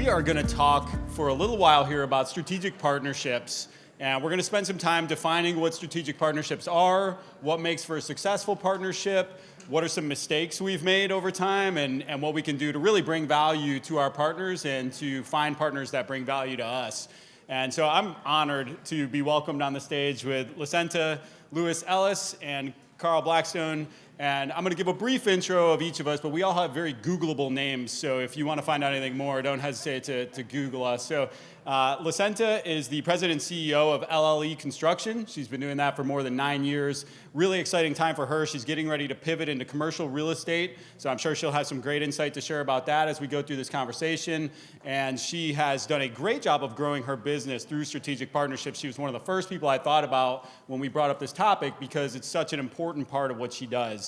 we are going to talk for a little while here about strategic partnerships. And we're going to spend some time defining what strategic partnerships are, what makes for a successful partnership, what are some mistakes we've made over time, and what we can do to really bring value to our partners and to find partners that bring value to us. And so I'm honored to be welcomed on the stage with Licenta Lewis Ellis and Carl Blackstone. And I'm going to give a brief intro of each of us, but we all have very Googleable names. So if you want to find out anything more, don't hesitate to Google us. So Licenta is the president and CEO of LLE Construction. She's been doing that for more than 9 years. Really exciting time for her. She's getting ready to pivot into commercial real estate. So I'm sure she'll have some great insight to share about that as we go through this conversation. And she has done a great job of growing her business through strategic partnerships. She was one of the first people I thought about when we brought up this topic because it's such an important part of what she does.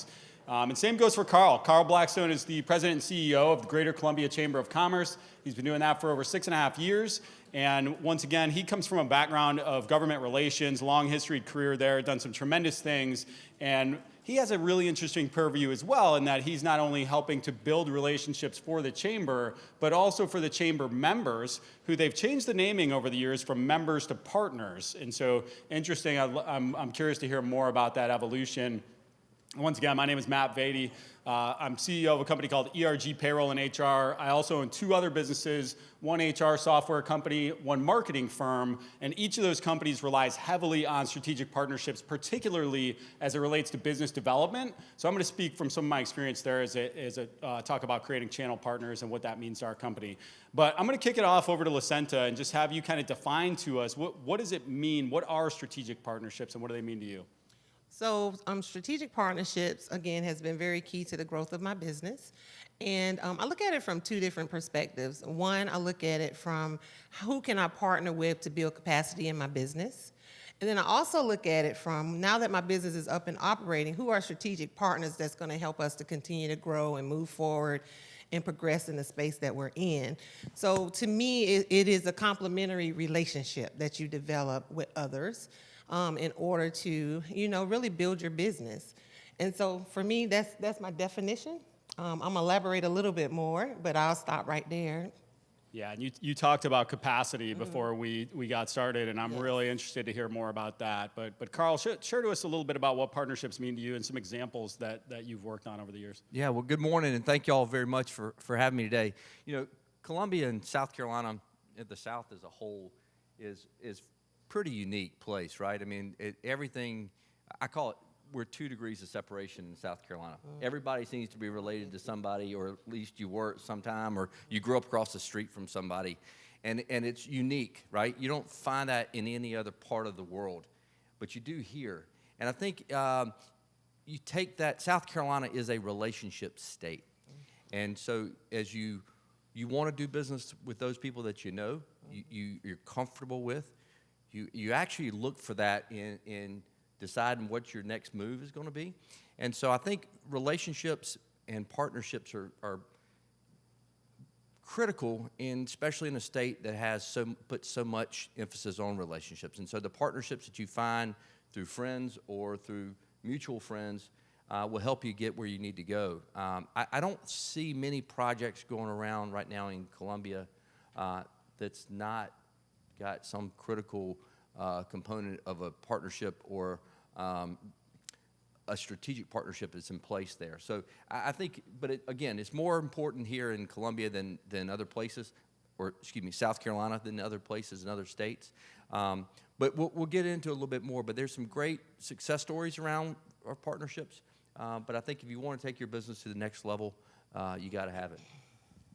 And same goes for Carl. Carl Blackstone is the president and CEO of the Greater Columbia Chamber of Commerce. He's been doing that for over 6.5 years. And once again, he comes from a background of government relations, long history career there, done some tremendous things. And he has a really interesting purview as well in that he's not only helping to build relationships for the chamber, but also for the chamber members, who they've changed the naming over the years from members to partners. And so interesting, I'm curious to hear more about that evolution. Once again, my name is Matt Vady. I'm CEO of a company called ERG Payroll and HR. I also own 2 other businesses, one HR software company, one marketing firm, and each of those companies relies heavily on strategic partnerships, particularly as it relates to business development. So I'm going to speak from some of my experience there as a talk about creating channel partners and what that means to our company. But I'm going to kick it off over to Licenta and just have you kind of define to us, what does it mean? What are strategic partnerships and what do they mean to you? So strategic partnerships, again, has been very key to the growth of my business. And I look at it from 2 different perspectives. One, I look at it from who can I partner with to build capacity in my business? And then I also look at it from, now that my business is up and operating, who are strategic partners that's going to help us to continue to grow and move forward and progress in the space that we're in. So to me, it is a complementary relationship that you develop with others. In order to, really build your business. And so for me, that's my definition. I'm gonna elaborate a little bit more, but I'll stop right there. Yeah, and you talked about capacity before we got started, and I'm really interested to hear more about that. But Carl, share to us a little bit about what partnerships mean to you and some examples that you've worked on over the years. Yeah, well, good morning, and thank you all very much for having me today. Columbia and South Carolina, the South as a whole, is pretty unique place, right? I mean, everything, I call it, we're 2 degrees of separation in South Carolina. Everybody seems to be related to somebody, or at least you were at some time, or you grew up across the street from somebody. And it's unique, right? You don't find that in any other part of the world, but you do here. And I think you take that, South Carolina is a relationship state. And so as you want to do business with those people that you're comfortable with, you actually look for that in deciding what your next move is going to be. And so I think relationships and partnerships are critical, especially in a state that has put so much emphasis on relationships. And so the partnerships that you find through friends or through mutual friends will help you get where you need to go. I don't see many projects going around right now in Columbia that's not got some critical component of a partnership or a strategic partnership that's in place there. So I think, but again, it's more important here in Columbia than other places, or excuse me, South Carolina than other places in other states. But we'll get into a little bit more, but there's some great success stories around our partnerships. But I think if you want to take your business to the next level, you got to have it.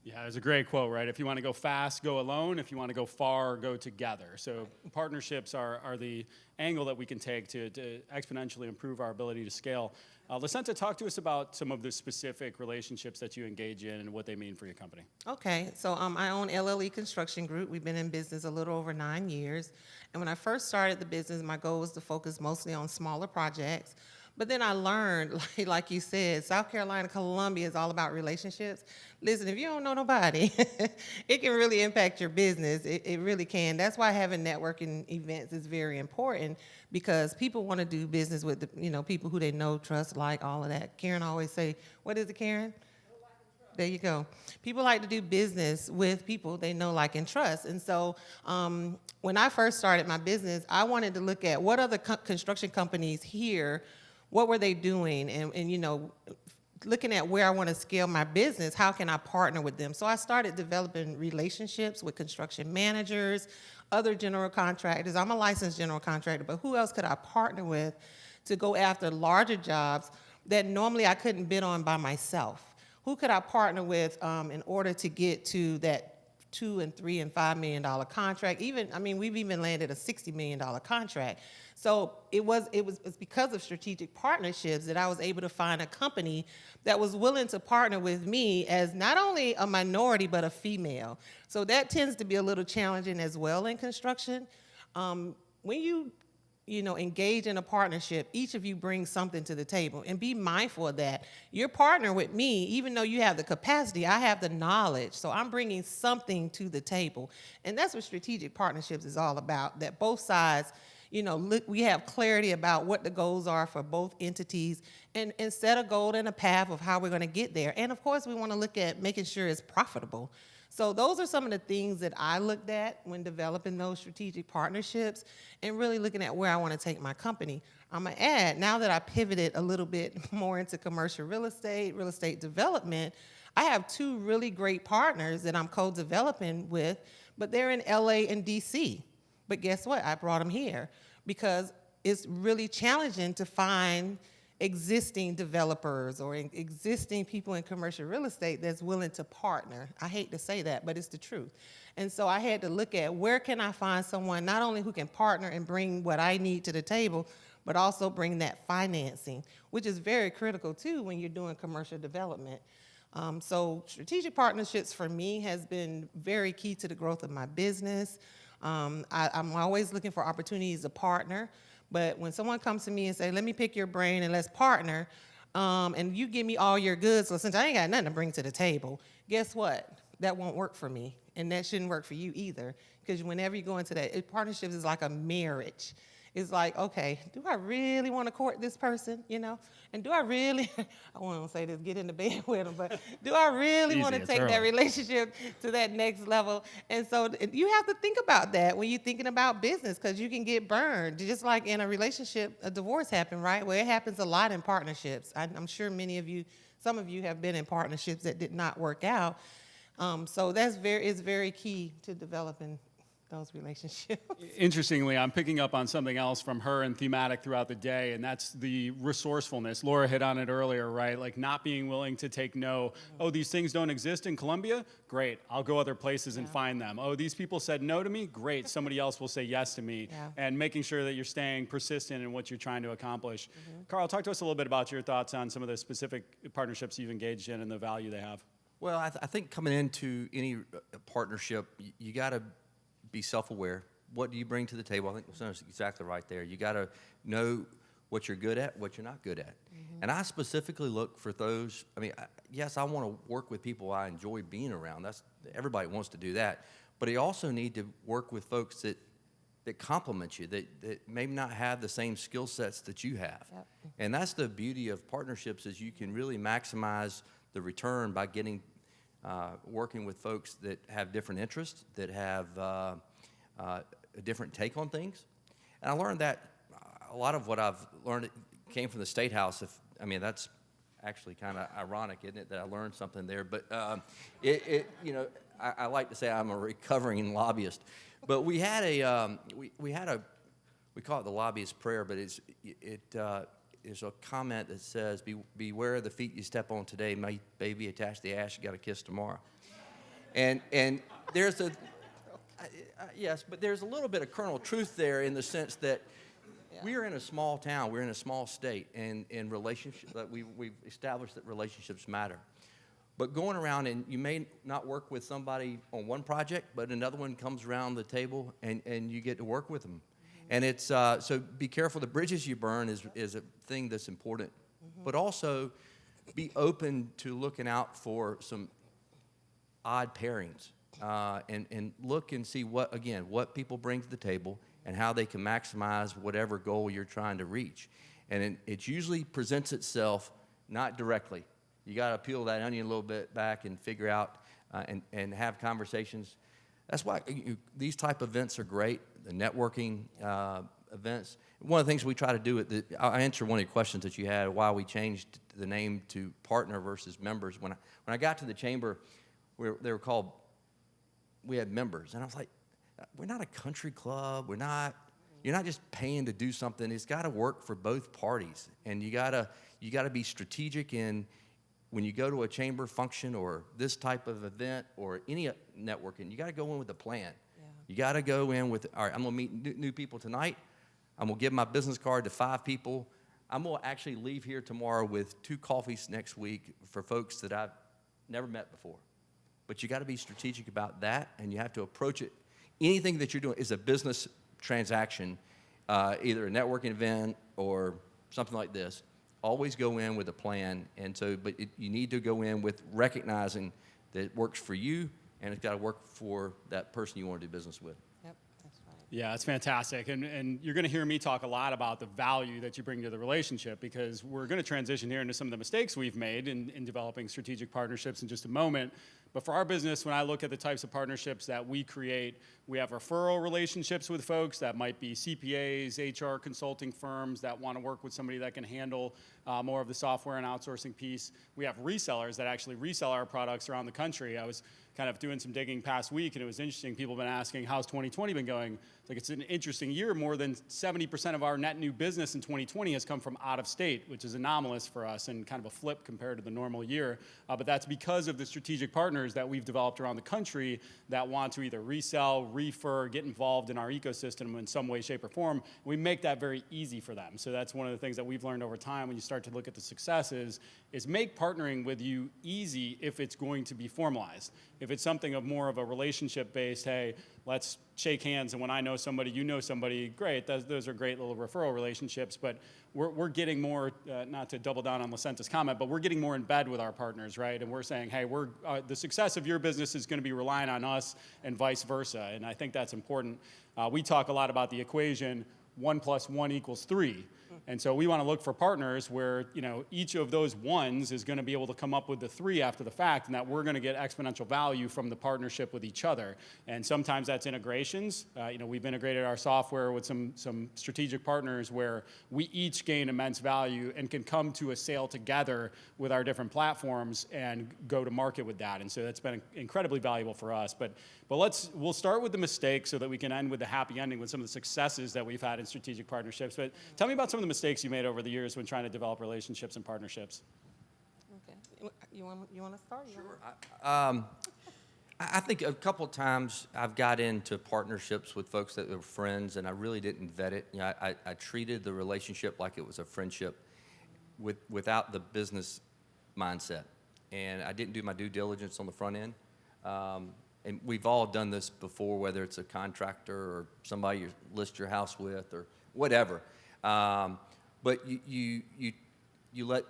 Yeah, there's a great quote, right? If you want to go fast, go alone. If you want to go far, go together. So partnerships are the angle that we can take to exponentially improve our ability to scale. Licenta, talk to us about some of the specific relationships that you engage in and what they mean for your company. Okay, so I own LLE Construction Group. We've been in business a little over 9 years. And when I first started the business, my goal was to focus mostly on smaller projects. But then I learned, like you said, South Carolina, Columbia is all about relationships. Listen, if you don't know nobody, it can really impact your business. It really can. That's why having networking events is very important, because people want to do business with people who they know, trust, like, all of that. Karen always say, what is it, Karen? There you go. People like to do business with people they know, like, and trust. And so when I first started my business, I wanted to look at what other construction companies here, what were they doing? And you know, looking at where I want to scale my business, how can I partner with them? So I started developing relationships with construction managers, other general contractors. I'm a licensed general contractor, but who else could I partner with to go after larger jobs that normally I couldn't bid on by myself? Who could I partner with in order to get to that $2 and $3 and $5 million contract? Even, I mean, we've even landed a $60 million contract. So it's because of strategic partnerships that I was able to find a company that was willing to partner with me as not only a minority but a female. So that tends to be a little challenging as well in construction. When you know, engage in a partnership, each of you brings something to the table, and be mindful of that. You're partnering with me, even though you have the capacity, I have the knowledge, so I'm bringing something to the table. And that's what strategic partnerships is all about, that both sides, you know, look, we have clarity about what the goals are for both entities, and set a goal and a path of how we're gonna get there. And of course, we wanna look at making sure it's profitable. So those are some of the things that I looked at when developing those strategic partnerships and really looking at where I want to take my company. I'm going to add, now that I pivoted a little bit more into commercial real estate development, I have two really great partners that I'm co-developing with, but they're in LA and DC. But guess what? I brought them here because it's really challenging to find existing developers or existing people in commercial real estate that's willing to partner. I hate to say that, but it's the truth. And so I had to look at where can I find someone not only who can partner and bring what I need to the table, but also bring that financing, which is very critical too when you're doing commercial development. So strategic partnerships for me has been very key to the growth of my business. I'm always looking for opportunities to partner. But when someone comes to me and say, let me pick your brain and let's partner, and you give me all your goods, so since I ain't got nothing to bring to the table, guess what? That won't work for me, and that shouldn't work for you either. Because whenever you go into that, partnerships is like a marriage. It's like, okay, do I really want to court this person, you know? And do I really, I want to say this, get into bed with them, but do I really want to take that relationship to that next level? And so you have to think about that when you're thinking about business, because you can get burned. Just like in a relationship, a divorce happened, right? Well, it happens a lot in partnerships. I'm sure some of you have been in partnerships that did not work out. So it's very key to developing those relationships. Interestingly, I'm picking up on something else from her and thematic throughout the day, and that's the resourcefulness. Laura hit on it earlier, right? Like not being willing to take no. Oh, these things don't exist in Columbia? Great, I'll go other places and find them. Oh, these people said no to me? Great, somebody else will say yes to me. Yeah. And making sure that you're staying persistent in what you're trying to accomplish. Carl, talk to us a little bit about your thoughts on some of the specific partnerships you've engaged in and the value they have. Well, I think coming into any partnership, you got to be self-aware. What do you bring to the table? I think Lucinda's exactly right there. You got to know what you're good at, what you're not good at. And I specifically look for those. I mean, yes, I want to work with people I enjoy being around. Everybody wants to do that. But you also need to work with folks that complement you, that maybe not have the same skill sets that you have. Yep. And that's the beauty of partnerships, is you can really maximize the return by working with folks that have different interests, that have a different take on things. And I learned that a lot of what I've learned came from the State House. That's actually kind of ironic, isn't it, that I learned something there? But I like to say I'm a recovering lobbyist. But we had we call it the lobbyist prayer, but it is a comment that says, beware of the feet you step on today, may be attached to the ash you got to kiss tomorrow. And there's yes, but there's a little bit of kernel truth there, in the sense that we are in a small town, we're in a small state, and in relationships, we've established that relationships matter. But going around, and you may not work with somebody on one project, but another one comes around the table, and you get to work with them. And it's so be careful. The bridges you burn is a thing that's important, but also be open to looking out for some odd pairings, and look and see what people bring to the table and how they can maximize whatever goal you're trying to reach. And it usually presents itself not directly. You got to peel that onion a little bit back and figure out and have conversations. That's why these type of events are great, the networking events. One of the things we try to do, I'll answer one of your questions that you had, why we changed the name to partner versus members. When I got to the chamber, they were called, we had members. And I was like, we're not a country club. You're not just paying to do something. It's got to work for both parties. And you gotta be strategic in when you go to a chamber function or this type of event or any networking, you got to go in with a plan. Yeah. You got to go in with, all right, I'm going to meet new people tonight. I'm going to give my business card to 5 people. I'm going to actually leave here tomorrow with 2 coffees next week for folks that I've never met before. But you got to be strategic about that, and you have to approach it. Anything that you're doing is a business transaction, either a networking event or something like this. Always go in with a plan, and so, but you need to go in with recognizing that it works for you, and it's got to work for that person you want to do business with. Yep, that's right. Yeah, it's fantastic. And you're going to hear me talk a lot about the value that you bring to the relationship, because we're going to transition here into some of the mistakes we've made in developing strategic partnerships in just a moment. But for our business, when I look at the types of partnerships that we create, we have referral relationships with folks that might be CPAs, HR consulting firms that want to work with somebody that can handle more of the software and outsourcing piece. We have resellers that actually resell our products around the country. I was kind of doing some digging past week, and it was interesting. People have been asking, how's 2020 been going? It's like, it's an interesting year. More than 70% of our net new business in 2020 has come from out of state, which is anomalous for us and kind of a flip compared to the normal year. But that's because of the strategic partners that we've developed around the country that want to either resell, refer, get involved in our ecosystem in some way, shape, or form. We make that very easy for them. So that's one of the things that we've learned over time when you start to look at the successes is make partnering with you easy if it's going to be formalized. If it's something of more of a relationship-based, hey, let's shake hands, and when I know somebody, you know somebody, great. Those are great little referral relationships, but we're getting more, not to double down on Lucenta's comment, but we're getting more in bed with our partners, right? And we're saying, hey, the success of your business is going to be relying on us and vice versa, and I think that's important. We talk a lot about the equation, 1 + 1 = 3. And so we want to look for partners where, each of those ones is going to be able to come up with the 3 after the fact, and that we're going to get exponential value from the partnership with each other. And sometimes that's integrations. We've integrated our software with some strategic partners where we each gain immense value and can come to a sale together with our different platforms and go to market with that. And so that's been incredibly valuable for us. But we'll start with the mistakes so that we can end with the happy ending with some of the successes that we've had in strategic partnerships. But tell me about some of the mistakes you made over the years when trying to develop relationships and partnerships. Okay. You want to start? Sure. I think a couple of times I've got into partnerships with folks that were friends, and I really didn't vet it. I treated the relationship like it was a friendship without the business mindset. And I didn't do my due diligence on the front end. And we've all done this before, whether it's a contractor or somebody you list your house with or whatever. But you let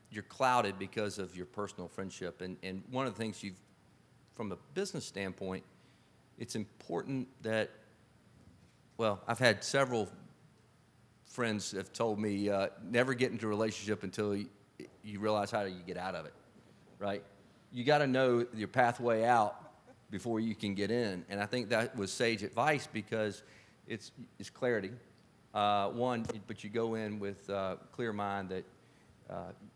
you're clouded because of your personal friendship. And one of the things from a business standpoint, it's important that, I've had several friends have told me, never get into a relationship until you realize how you get out of it, right? You got to know your pathway out before you can get in. And I think that was sage advice because it's clarity. But you go in with a clear mind that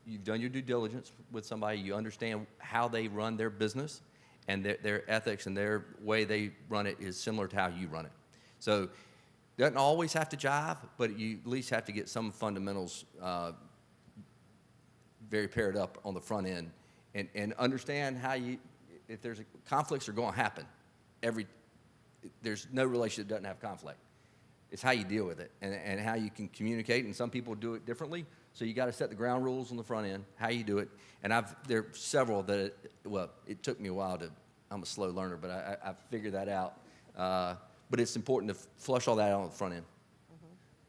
you've done your due diligence with somebody, you understand how they run their business, and their ethics and their way they run it is similar to how you run it. So it doesn't always have to jive, but you at least have to get some fundamentals very paired up on the front end and understand how if there's conflicts are going to happen. There's no relationship that doesn't have conflict. It's how you deal with it and how you can communicate, and some people do it differently. So you got to set the ground rules on the front end, how you do it. And there are several that, it took me a while I'm a slow learner, but I figured that out. But it's important to flush all that out on the front end.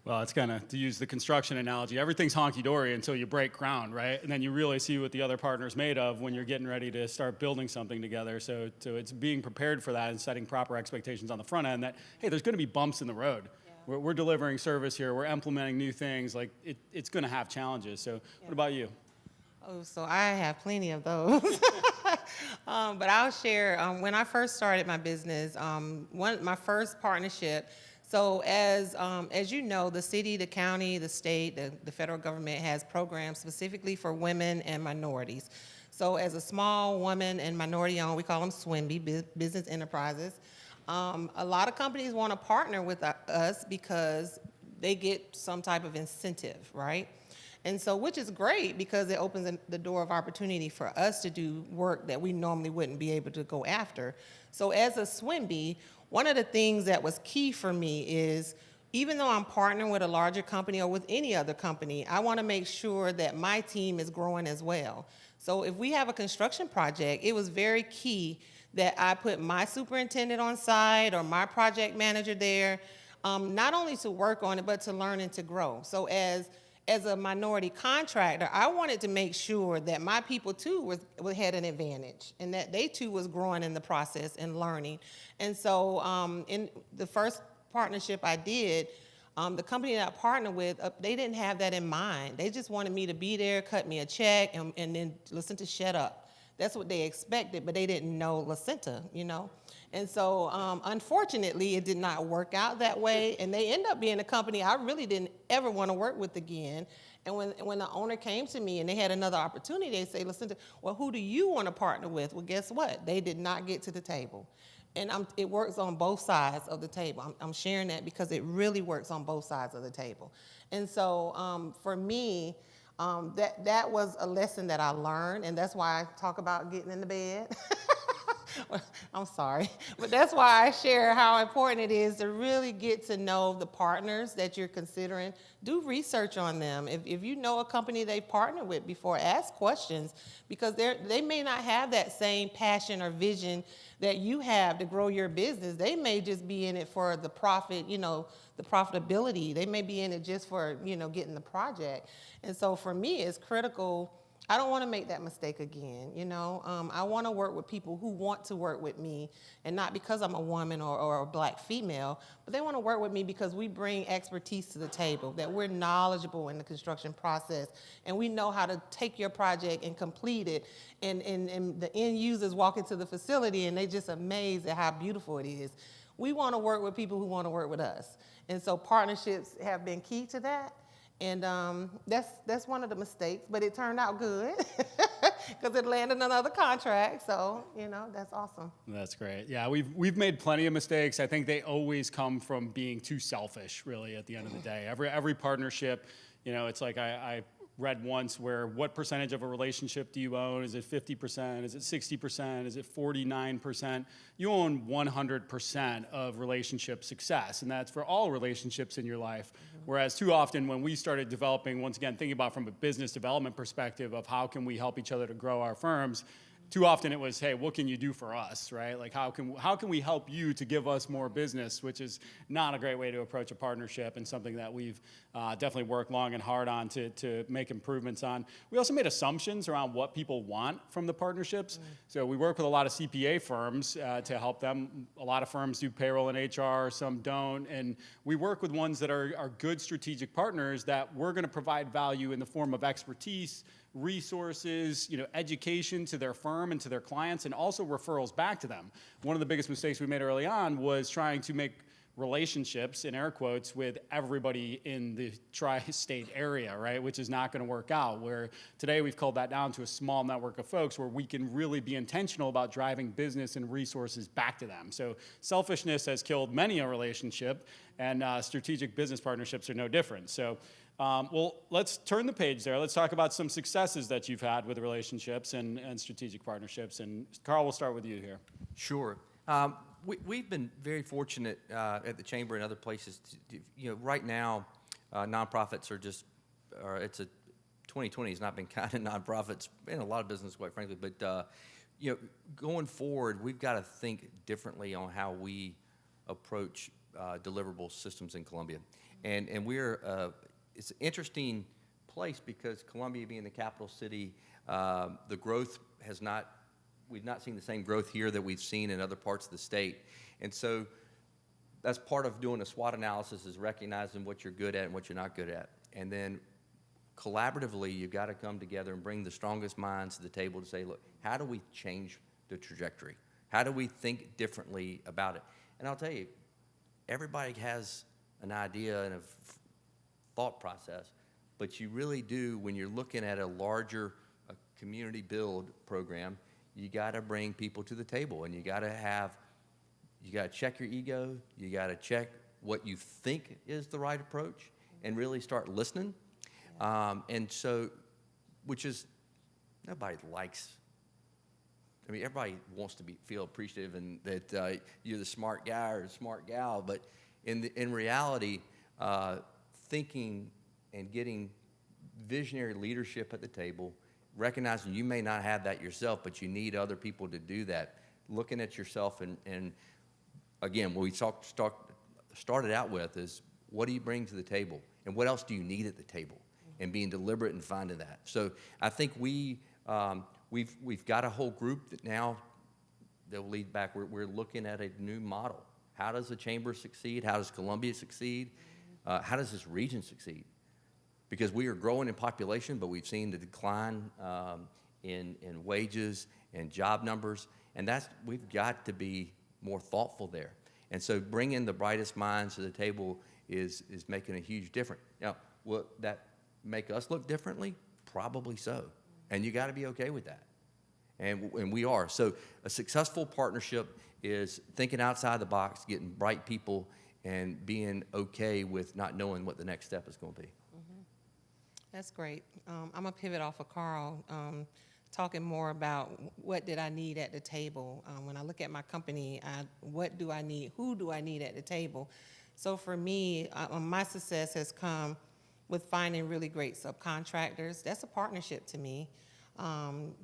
Well, it's kind of, to use the construction analogy, everything's honky-dory until you break ground, right? And then you really see what the other partner's made of when you're getting ready to start building something together. So it's being prepared for that and setting proper expectations on the front end that, hey, there's going to be bumps in the road. Yeah. We're delivering service here. We're implementing new things. Like, it's going to have challenges. So what about you? Oh, so I have plenty of those. But I'll share. When I first started my business, my first partnership. So as you know, the city, the county, the state, the federal government has programs specifically for women and minorities. So as a small woman and minority-owned, we call them SWINBI, business enterprises. A lot of companies want to partner with us because they get some type of incentive, right? And so, which is great because it opens the door of opportunity for us to do work that we normally wouldn't be able to go after. So as a SWINBI, one of the things that was key for me is, even though I'm partnering with a larger company or with any other company, I want to make sure that my team is growing as well. So if we have a construction project, it was very key that I put my superintendent on site or my project manager there, not only to work on it, but to learn and to grow. So as a minority contractor, I wanted to make sure that my people too had an advantage and that they too was growing in the process and learning. And so in the first partnership I did, the company that I partnered with, they didn't have that in mind. They just wanted me to be there, cut me a check, and then listen to shut up. That's what they expected, but they didn't know LaCinta, you know? And so, unfortunately, it did not work out that way, and they ended up being a company I really didn't ever want to work with again. And when the owner came to me and they had another opportunity, they say, LaCinta, well, who do you want to partner with? Well, guess what? They did not get to the table. And it works on both sides of the table. I'm sharing that because it really works on both sides of the table. And so, for me, that was a lesson that I learned, and that's why I talk about getting in the bed. I'm sorry, but that's why I share how important it is to really get to know the partners that you're considering. Do research on them. If you know a company they've partnered with before, ask questions, because they may not have that same passion or vision that you have to grow your business. They may just be in it for the profit, the profitability. They may be in it just for, getting the project. And so for me, it's critical. I don't want to make that mistake again, I want to work with people who want to work with me, and not because I'm a woman or a black female, but they want to work with me because we bring expertise to the table, that we're knowledgeable in the construction process, and we know how to take your project and complete it, and the end users walk into the facility and they just amazed at how beautiful it is. We want to work with people who want to work with us. And so partnerships have been key to that. And that's one of the mistakes, but it turned out good because it landed another contract. So, that's awesome. That's great. Yeah, we've made plenty of mistakes. I think they always come from being too selfish, really, at the end of the day. Every partnership, it's like I read once where what percentage of a relationship do you own? Is it 50%? Is it 60%? Is it 49%? You own 100% of relationship success, and that's for all relationships in your life. Mm-hmm. Whereas too often when we started developing, once again, thinking about from a business development perspective of how can we help each other to grow our firms, too often it was, hey, what can you do for us, right? Like how can we help you to give us more business, which is not a great way to approach a partnership, and something that we've definitely worked long and hard on to make improvements on. We also made assumptions around what people want from the partnerships. Mm-hmm. So we work with a lot of CPA firms to help them. A lot of firms do payroll and HR, some don't, and we work with ones that are good strategic partners that we're going to provide value in the form of expertise, resources, education to their firm and to their clients, and also referrals back to them. One of the biggest mistakes we made early on was trying to make relationships, in air quotes, with everybody in the tri-state area, right? Which is not going to work out. Where today we've culled that down to a small network of folks where we can really be intentional about driving business and resources back to them. So selfishness has killed many a relationship, and strategic business partnerships are no different. So well, let's turn the page there. Let's talk about some successes that you've had with relationships and strategic partnerships. And Carl, we'll start with you here. Sure. We've been very fortunate at the Chamber and other places. Right now, nonprofits it's a 2020 has not been kind of nonprofits in a lot of business, quite frankly. But going forward, we've got to think differently on how we approach deliverable systems in Columbia, and we're it's an interesting place because Columbia being the capital city, the growth we've not seen the same growth here that we've seen in other parts of the state. And so that's part of doing a SWOT analysis, is recognizing what you're good at and what you're not good at. And then collaboratively, you've got to come together and bring the strongest minds to the table to say, look, how do we change the trajectory? How do we think differently about it? And I'll tell you, everybody has an idea and a thought process, but you really do, when you're looking at a larger community build program, you got to bring people to the table, and you got to check your ego, you got to check what you think is the right approach, and really start listening. And so, which is, nobody likes, I mean, everybody wants to feel appreciative and that you're the smart guy or the smart gal, but in reality, thinking and getting visionary leadership at the table, recognizing you may not have that yourself, but you need other people to do that, looking at yourself and again, what we started out with is, what do you bring to the table? And what else do you need at the table? And being deliberate and finding that. So I think we've got a whole group that now that will lead back. We're looking at a new model. How does the chamber succeed? How does Columbia succeed? How does this region succeed? Because we are growing in population, but we've seen the decline in wages and job numbers, and we've got to be more thoughtful there. And so bringing the brightest minds to the table is making a huge difference. Now, will that make us look differently? Probably so. And you got to be okay with that. And we are. So a successful partnership is thinking outside the box, getting bright people, and being okay with not knowing what the next step is going to be. That's great. I'm going to pivot off of Carl, talking more about what did I need at the table. When I look at my company, what do I need? Who do I need at the table? So for me, my success has come with finding really great subcontractors. That's a partnership to me.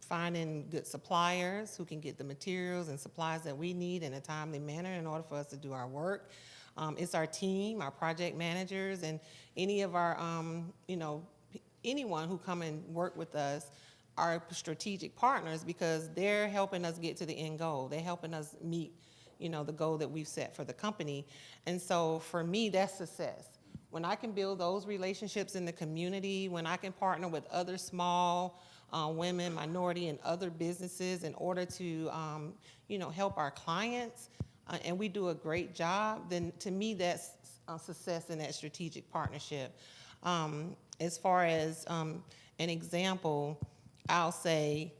Finding good suppliers who can get the materials and supplies that we need in a timely manner in order for us to do our work. It's our team, our project managers, and any of our, anyone who come and work with us are strategic partners because they're helping us get to the end goal. They're helping us meet, the goal that we've set for the company. And so for me, that's success. When I can build those relationships in the community, when I can partner with other small women, minority, and other businesses in order to, help our clients, and we do a great job, then to me, that's success in that strategic partnership. As far as an example, I'll say,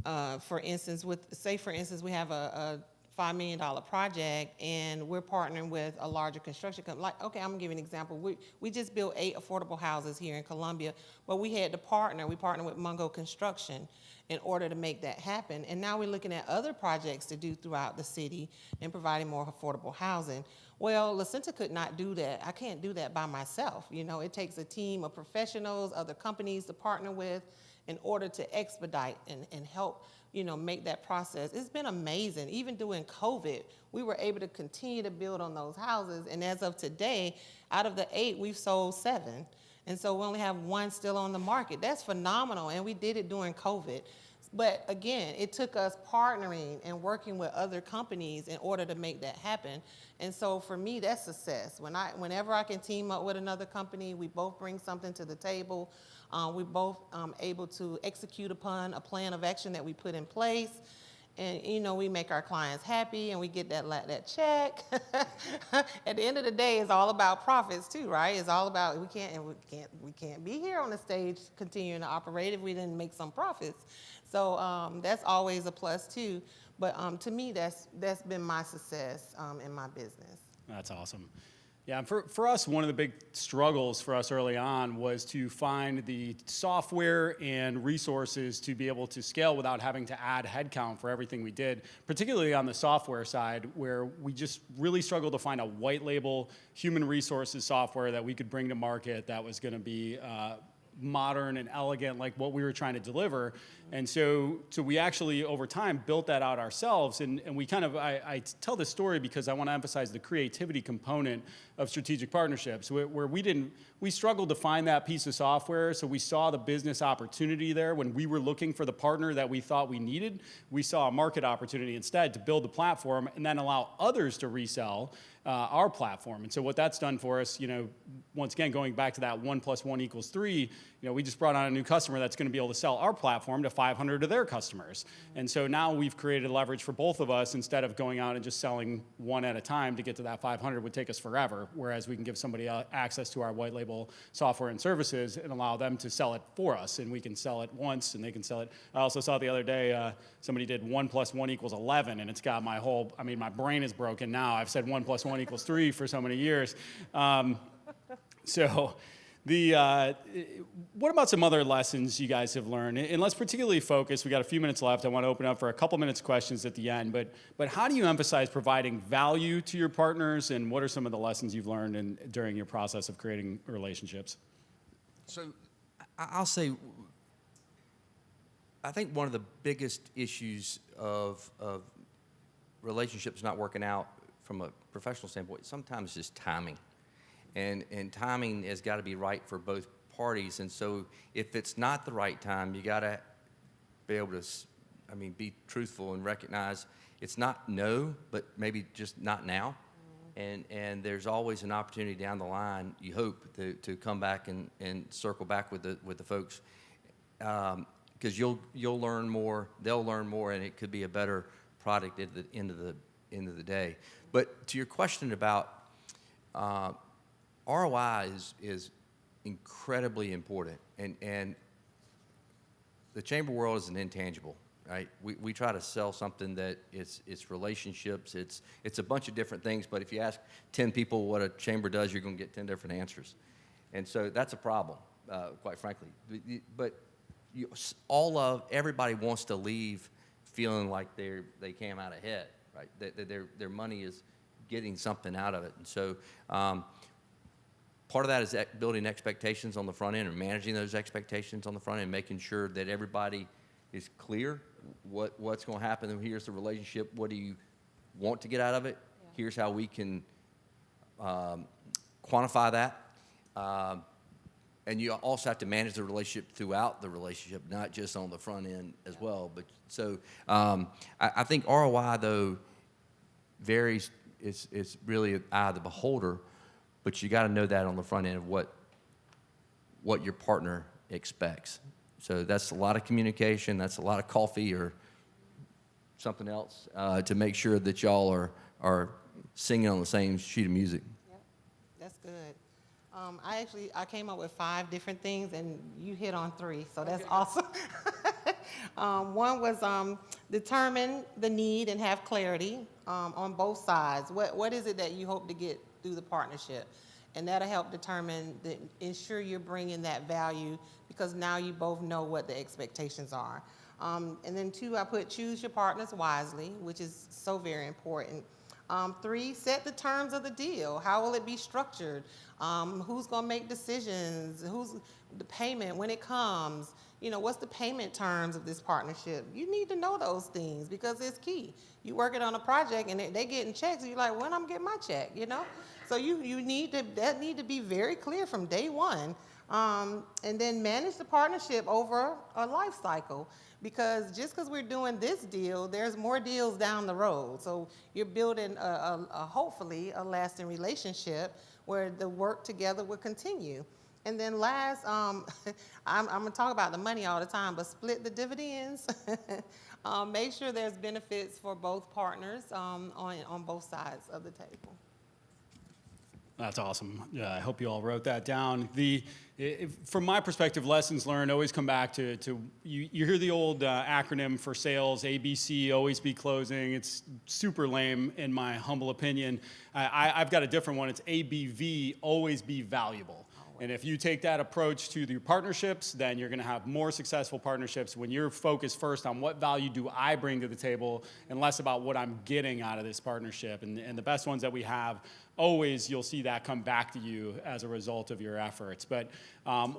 for instance, we have a $5 million project, and we're partnering with a larger construction company. Like, okay, I'm gonna give you an example. We just built 8 affordable houses here in Columbia, but we had to partner. We partnered with Mungo Construction in order to make that happen. And now we're looking at other projects to do throughout the city and providing more affordable housing. Well, La Cinta could not do that. I can't do that by myself. It takes a team of professionals, other companies to partner with in order to expedite and help make that process. It's been amazing. Even during COVID, we were able to continue to build on those houses. And as of today, out of the 8, we've sold 7. And so we only have 1 still on the market. That's phenomenal. And we did it during COVID. But again, it took us partnering and working with other companies in order to make that happen. And so for me, that's success. Whenever I can team up with another company, we both bring something to the table. We're both able to execute upon a plan of action that we put in place. And, we make our clients happy and we get that check. At the end of the day, it's all about profits too, right? It's all about, we can't be here on the stage continuing to operate if we didn't make some profits. So that's always a plus too. But to me, that's been my success in my business. That's awesome. Yeah, for us, one of the big struggles for us early on was to find the software and resources to be able to scale without having to add headcount for everything we did, particularly on the software side, where we just really struggled to find a white label human resources software that we could bring to market that was going to be modern and elegant like what we were trying to deliver. And so we actually over time built that out ourselves, and we kind of, I tell this story because I want to emphasize the creativity component of strategic partnerships, where we struggled to find that piece of software, so we saw the business opportunity there. When we were looking for the partner that we thought we needed, we saw a market opportunity instead to build the platform and then allow others to resell our platform. And so what that's done for us, once again, going back to that 1 + 1 = 3, we just brought on a new customer that's going to be able to sell our platform to 500 of their customers. And so now we've created leverage for both of us. Instead of going out and just selling one at a time to get to that 500 would take us forever, whereas we can give somebody access to our white label software and services and allow them to sell it for us, and we can sell it once and they can sell it. I also saw the other day somebody did 1 + 1 = 11, and it's got my brain is broken now. I've said 1 + 1 = 3 for so many years. What about some other lessons you guys have learned? And let's particularly focus, we got a few minutes left. I want to open up for a couple minutes questions at the end, but how do you emphasize providing value to your partners, and what are some of the lessons you've learned during your process of creating relationships? So I'll say, I think one of the biggest issues of relationships not working out from a professional standpoint sometimes is timing. And timing has got to be right for both parties. And so if it's not the right time, you got to be able to, be truthful and recognize it's not no, but maybe just not now. And there's always an opportunity down the line, you hope, to come back and circle back with the folks. Because you'll learn more, they'll learn more, and it could be a better product at the end of the day. But to your question about ROI is incredibly important, and the chamber world is an intangible, right? We try to sell something that it's relationships, it's a bunch of different things, but if you ask 10 people what a chamber does, you're going to get 10 different answers. And so that's a problem, quite frankly. But everybody wants to leave feeling like they came out ahead, right? That their money is getting something out of it. And so part of that is building expectations on the front end, or managing those expectations on the front end, making sure that everybody is clear what's going to happen. And here's the relationship. What do you want to get out of it? Yeah. Here's how we can quantify that. And you also have to manage the relationship throughout the relationship, not just on the front end as well. But so I think ROI, though, varies. It's really an eye of the beholder, but you got to know that on the front end of what your partner expects. So that's a lot of communication. That's a lot of coffee or something else to make sure that y'all are singing on the same sheet of music. Yep, that's good. I came up with 5 different things, and you hit on 3, so that's awesome. One was determine the need and have clarity on both sides. What is it that you hope to get through the partnership? And that'll help ensure you're bringing that value, because now you both know what the expectations are. And then 2, I put choose your partners wisely, which is so very important. 3, set the terms of the deal. How will it be structured? Who's going to make decisions? Who's the payment when it comes? What's the payment terms of this partnership? You need to know those things, because it's key. You working on a project and they getting checks, and you're like, when I'm getting my check, So that need to be very clear from day one. And then manage the partnership over a life cycle, because just because we're doing this deal, there's more deals down the road. So you're building hopefully a lasting relationship where the work together will continue. And then last, I'm going to talk about the money all the time, but split the dividends. Make sure there's benefits for both partners on both sides of the table. That's awesome. Yeah, I hope you all wrote that down. From my perspective, lessons learned always come back to you hear the old acronym for sales, ABC, always be closing. It's super lame in my humble opinion. I've got a different one. It's ABV, always be valuable. And if you take that approach to your partnerships, then you're going to have more successful partnerships when you're focused first on what value do I bring to the table and less about what I'm getting out of this partnership. And the best ones that we have, always you'll see that come back to you as a result of your efforts. But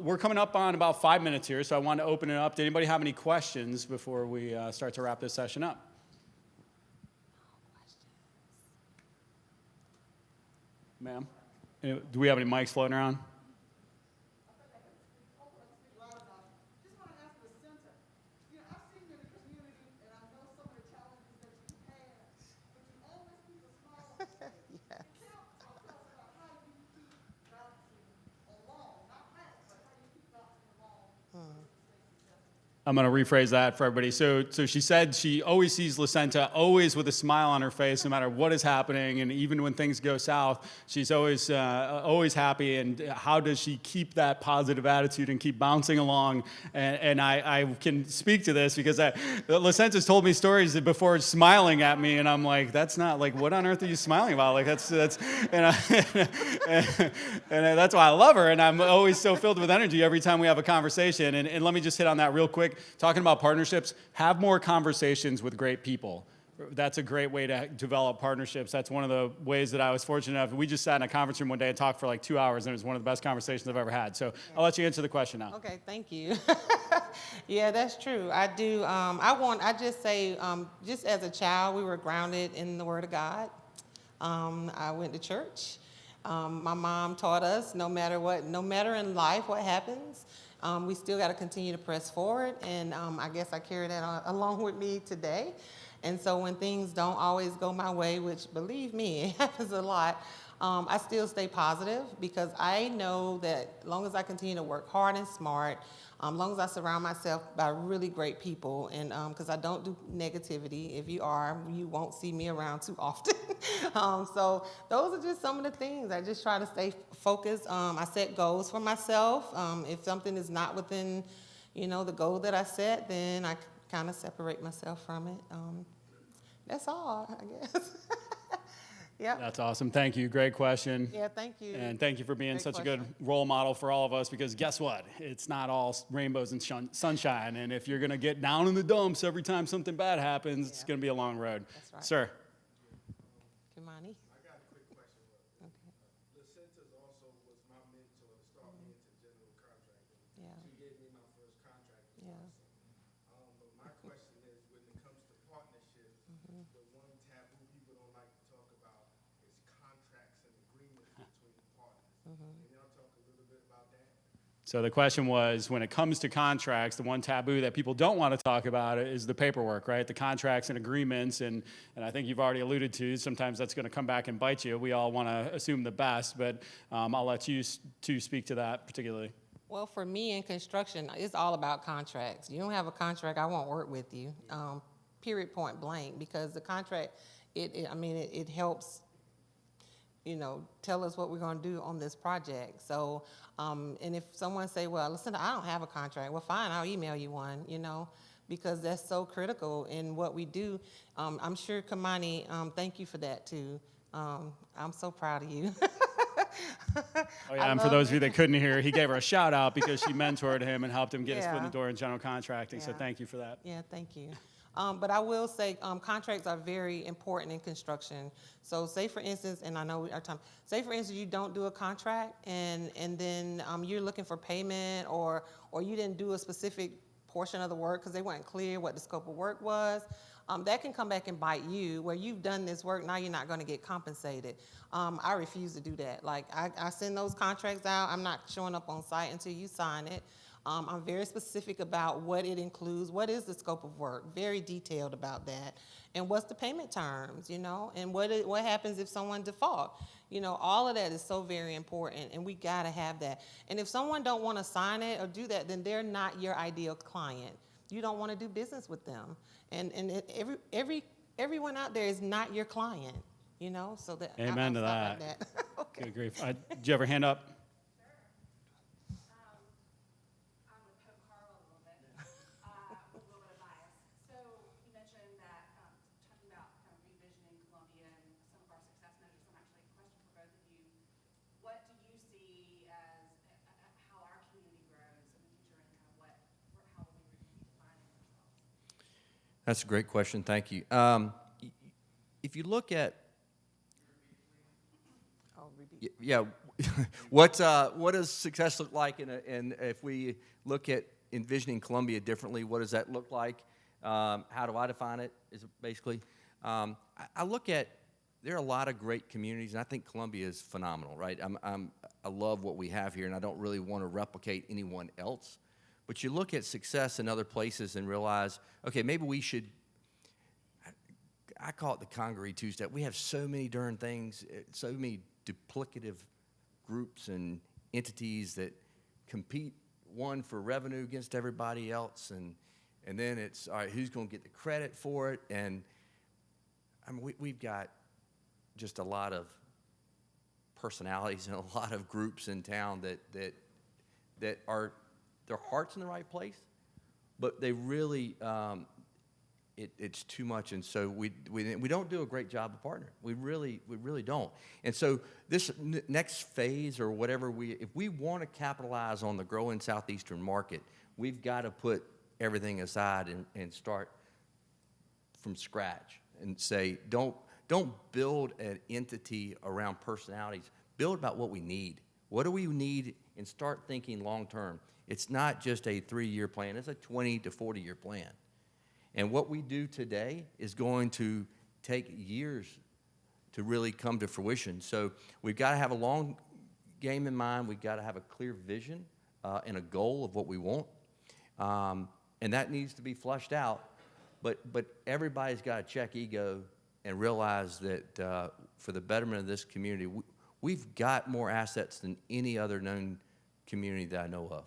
we're coming up on about 5 minutes here, so I want to open it up. Did anybody have any questions before we start to wrap this session up? Ma'am? Do we have any mics floating around? I'm going to rephrase that for everybody. So she said she always sees Lucenta always with a smile on her face, no matter what is happening, and even when things go south, she's always happy. And how does she keep that positive attitude and keep bouncing along? And I can speak to this because Lucenta's told me stories before smiling at me, and I'm like, that's not like, what on earth are you smiling about? Like that's and that's why I love her, and I'm always so filled with energy every time we have a conversation. And let me just hit on that real quick. Talking about partnerships, have more conversations with great people. That's a great way to develop partnerships. That's one of the ways that I was fortunate enough. We just sat in a conference room one day and talked for like 2 hours, and it was one of the best conversations I've ever had. So I'll let you answer the question now. Okay, thank you. Yeah, that's true. I do. I just say, just as a child, we were grounded in the Word of God. I went to church. My mom taught us no matter in life what happens, we still got to continue to press forward. And I guess I carry that along with me today. And so when things don't always go my way, which believe me, it happens a lot, I still stay positive because I know that as long as I continue to work hard and smart, as long as I surround myself by really great people, and because I don't do negativity. If you are, you won't see me around too often. So those are just some of the things. I just try to stay focused. I set goals for myself. If something is not within, the goal that I set, then I kind of separate myself from it. That's all, I guess. Yeah. That's awesome. Thank you. Great question. Yeah, thank you. And thank you for being Great such a question. good role model for all of us, because guess what? It's not all rainbows and sunshine. And if you're going to get down in the dumps every time something bad happens, it's going to be a long road. That's right. Sir. Kimani? I got a quick question. Okay. Lucenta's also was my mentor to start me into general contracting. Yeah. She gave me my first contract. Yeah. But my question is, when it comes to partnerships, the one taboo people don't like to talk about is contracts and agreements between partners. Can y'all talk a little bit about that? So the question was, when it comes to contracts, the one taboo that people don't want to talk about is the paperwork, right? The contracts and agreements, and I think you've already alluded to, sometimes that's going to come back and bite you. We all want to assume the best, but I'll let you two speak to that particularly. Well, for me in construction, it's all about contracts. You don't have a contract, I won't work with you. Period, point blank, because the contract, it helps, tell us what we're going to do on this project. So, and if someone say, well, listen, I don't have a contract, well, fine, I'll email you one, because that's so critical in what we do. I'm sure Kimani, thank you for that too. I'm so proud of you. Oh yeah, and for those of you that couldn't hear, he gave her a shout out because she mentored him and helped him get his foot in the door in general contracting. So Yeah. thank you for that. Yeah, thank you. But I will say contracts are very important in construction. So say for instance, and I know our time, say for instance you don't do a contract and then you're looking for payment or you didn't do a specific portion of the work because they weren't clear what the scope of work was. That can come back and bite you where you've done this work, now you're not going to get compensated. I refuse to do that. Like I send those contracts out, I'm not showing up on site until you sign it. I'm very specific about what it includes, what is the scope of work, very detailed about that, and what's the payment terms, and what happens if someone default. All of that is so very important, and we gotta have that. And if someone don't want to sign it or do that, then they're not your ideal client. You don't want to do business with them, and everyone out there is not your client, So that Amen to I'll stop that. right there. Okay. Good grief. Did you have your hand up? I'm gonna poke Carl a little bit, with a little bit of bias. So you mentioned that, talking about kind of revisioning Columbia and some of our success measures. I'm actually a question for both of you. What do you see as how our community grows in the future, and kind of how will we be defining ourselves? That's a great question. Thank you. If you look at, I'll repeat. yeah, what does success look like? And if we look at envisioning Columbia differently, what does that look like? How do I define it? Is it basically, I look at, there are a lot of great communities, and I think Columbia is phenomenal, right? I love what we have here, and I don't really want to replicate anyone else. But you look at success in other places and realize, okay, maybe we should, I call it the Congaree two-step. We have so many darn things, so many duplicative groups and entities that compete, one, for revenue against everybody else. And And then it's, all right, who's going to get the credit for it? And I mean, we've got just a lot of personalities and a lot of groups in town that are, their heart's in the right place, but they really, it's too much, and so we don't do a great job of partnering. We really don't. And so this next phase or whatever, if we want to capitalize on the growing southeastern market, we've got to put everything aside and start from scratch and say, don't build an entity around personalities. Build about what we need. What do we need? And start thinking long term. It's not just a 3-year plan. It's a 20 to 40-year plan. And what we do today is going to take years to really come to fruition. So we've got to have a long game in mind. We've got to have a clear vision and a goal of what we want. And that needs to be flushed out. But everybody's got to check ego and realize that for the betterment of this community, we've got more assets than any other known community that I know of.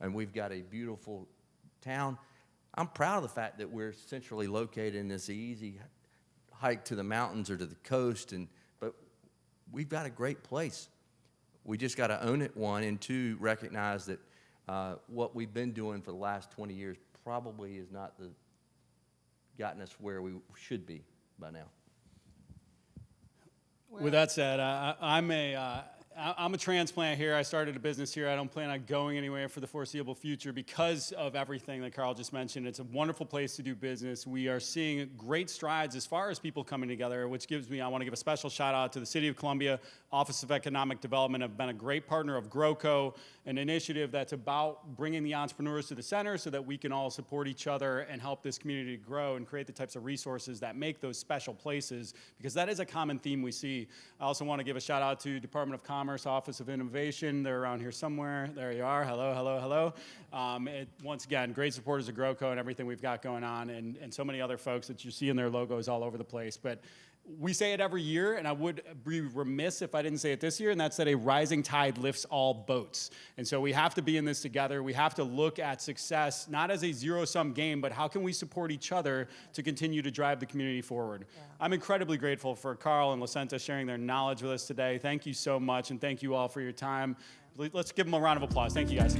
And we've got a beautiful town. I'm proud of the fact that we're centrally located in this easy hike to the mountains or to the coast, but we've got a great place. We just got to own it, one, and two, recognize that what we've been doing for the last 20 years probably has not gotten us where we should be by now. With that said, I'm a transplant here. I started a business here. I don't plan on going anywhere for the foreseeable future because of everything that Carl just mentioned. It's a wonderful place to do business. We are seeing great strides as far as people coming together, which gives me, I want to give a special shout out to the City of Columbia, Office of Economic Development, have been a great partner of GrowCo, an initiative that's about bringing the entrepreneurs to the center so that we can all support each other and help this community grow and create the types of resources that make those special places, because that is a common theme we see. I also want to give a shout out to Department of Commerce, Office of Innovation. They're around here somewhere. There you are. Hello, hello, hello. Once again, great supporters of GrowCo and everything we've got going on, and so many other folks that you see in their logos all over the place. But we say it every year, and I would be remiss if I didn't say it this year, and that's that a rising tide lifts all boats. And so we have to be in this together. We have to look at success not as a zero-sum game, but how can we support each other to continue to drive the community forward. Yeah. I'm incredibly grateful for Carl and Lacenta sharing their knowledge with us today. Thank you so much, and thank you all for your time. Let's give them a round of applause. Thank you, guys.